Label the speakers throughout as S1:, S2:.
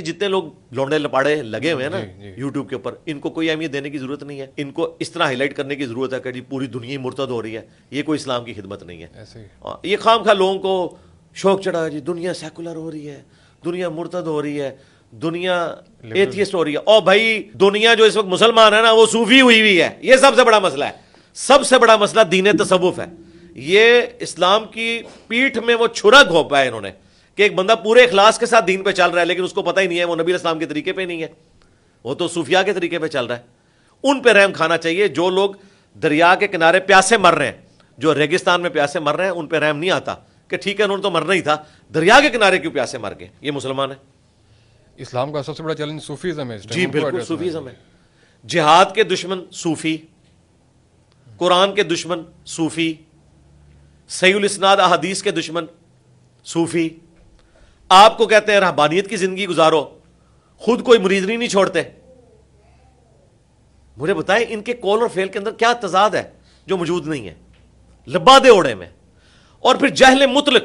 S1: جتنے لوگ لونڈے لپاڑے لگے ہوئے ہیں نا یوٹیوب کے اوپر، ان کو کوئی اہمیت دینے کی ضرورت نہیں ہے. ان کو اس طرح ہائی لائٹ کرنے کی ضرورت ہے کہ جی پوری دنیا ہی مرتد ہو رہی ہے. یہ کوئی اسلام کی خدمت نہیں ہے. یہ خام خواہ لوگوں کو شوق چڑھا جی دنیا سیکولر ہو رہی ہے، دنیا مرتد ہو رہی ہے، دنیا ایتھیسٹ ہو رہی ہے. اور بھائی دنیا جو اس وقت مسلمان ہے نا وہ صوفی ہوئی ہے. یہ سب سے بڑا مسئلہ ہے. سب سے بڑا مسئلہ دین تصوف ہے. یہ اسلام کی پیٹھ میں وہ چھرا گھونپا ہے انہوں نے کہ ایک بندہ پورے اخلاص کے ساتھ دین پہ چل رہا ہے لیکن اس کو پتہ ہی نہیں ہے وہ نبی علیہ السلام کے طریقے پہ نہیں ہے، وہ تو صوفیاء کے طریقے پہ چل رہا ہے. ان پہ رحم کھانا چاہیے. جو لوگ دریا کے کنارے پیاسے مر رہے ہیں، جو ریگستان میں پیاسے مر رہے ہیں، ان پہ رحم نہیں آتا کہ ٹھیک ہے انہوں نے تو مرنا ہی تھا، دریا کے کنارے کیوں پیاسے مر گئے. یہ مسلمان ہے.
S2: اسلام کا سب سے بڑا چیلنج صوفیزم ہے.
S1: جی بالکل صوفیزم ہے. جہاد کے دشمن صوفی، قرآن کے دشمن صوفی، صحیح الاسناد احادیث کے دشمن صوفی. آپ کو کہتے ہیں رہبانیت کی زندگی گزارو، خود کوئی مریدنی نہیں چھوڑتے. مجھے بتائیں ان کے قول اور فعل کے اندر کیا تضاد ہے جو موجود نہیں ہے. لبادے اوڑے میں، اور پھر جہل مطلق،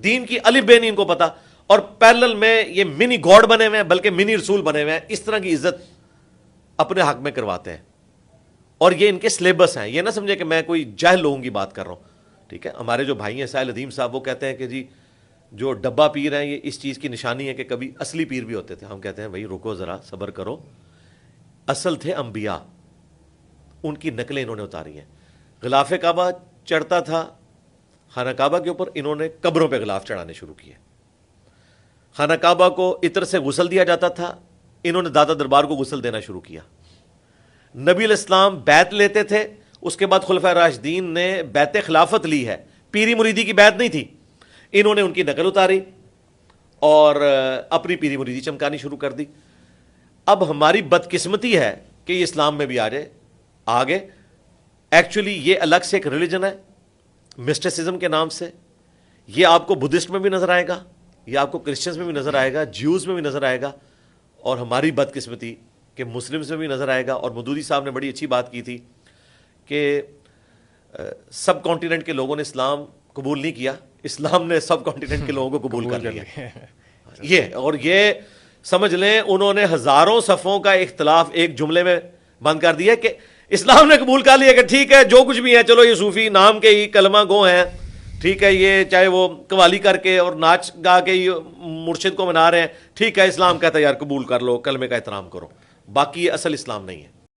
S1: دین کی الف بے نہیں ان کو پتا، اور پیرلل میں یہ منی گاڈ بنے ہوئے ہیں بلکہ منی رسول بنے ہوئے ہیں. اس طرح کی عزت اپنے حق میں کرواتے ہیں. اور یہ ان کے سلیبس ہیں. یہ نہ سمجھے کہ میں کوئی جاہل لوگوں کی بات کر رہا ہوں. ٹھیک ہے، ہمارے جو بھائی ہیں ساحل ادیم صاحب وہ کہتے ہیں کہ جی جو ڈبہ پیر ہیں یہ اس چیز کی نشانی ہے کہ کبھی اصلی پیر بھی ہوتے تھے. ہم کہتے ہیں بھائی رکو ذرا صبر کرو. اصل تھے انبیاء، ان کی نقلیں انہوں نے اتاری ہیں. غلاف کعبہ چڑھتا تھا خانہ کعبہ کے اوپر، انہوں نے قبروں پہ غلاف چڑھانے شروع کیے. خانہ کعبہ کو عطر سے غسل دیا جاتا تھا، انہوں نے دادا دربار کو غسل دینا شروع کیا. نبی علیہ السلام بیعت لیتے تھے، اس کے بعد خلفائے راشدین نے بیعت خلافت لی ہے. پیری مریدی کی بیعت نہیں تھی. انہوں نے ان کی نقل اتاری اور اپنی پیری مریدی چمکانی شروع کر دی. اب ہماری بدقسمتی ہے کہ یہ اسلام میں بھی آ جائے آگے. ایکچولی یہ الگ سے ایک ریلیجن ہے مسٹسزم کے نام سے. یہ آپ کو بدھسٹ میں بھی نظر آئے گا، یہ آپ کو کرسچنز میں بھی نظر آئے گا، جیوز میں بھی نظر آئے گا، اور ہماری بدقسمتی کہ مسلمز میں بھی نظر آئے گا. اور مودودی صاحب نے بڑی اچھی بات کی تھی کہ سب کانٹیننٹ کے لوگوں نے اسلام قبول نہیں کیا، اسلام نے سب کانٹیننٹ کے لوگوں کو قبول کر لیا. یہ اور یہ سمجھ لیں انہوں نے ہزاروں صفوں کا اختلاف ایک جملے میں بند کر دیا کہ اسلام نے قبول کر لیا کہ ٹھیک ہے جو کچھ بھی ہے، چلو یہ صوفی نام کے ہی کلمہ گو ہیں، ٹھیک ہے، یہ چاہے وہ قوالی کر کے اور ناچ گا کے ہی مرشد کو منا رہے ہیں، ٹھیک ہے، اسلام کہتا ہے یار قبول کر لو، کلمے کا احترام کرو. باقی یہ اصل اسلام نہیں ہے.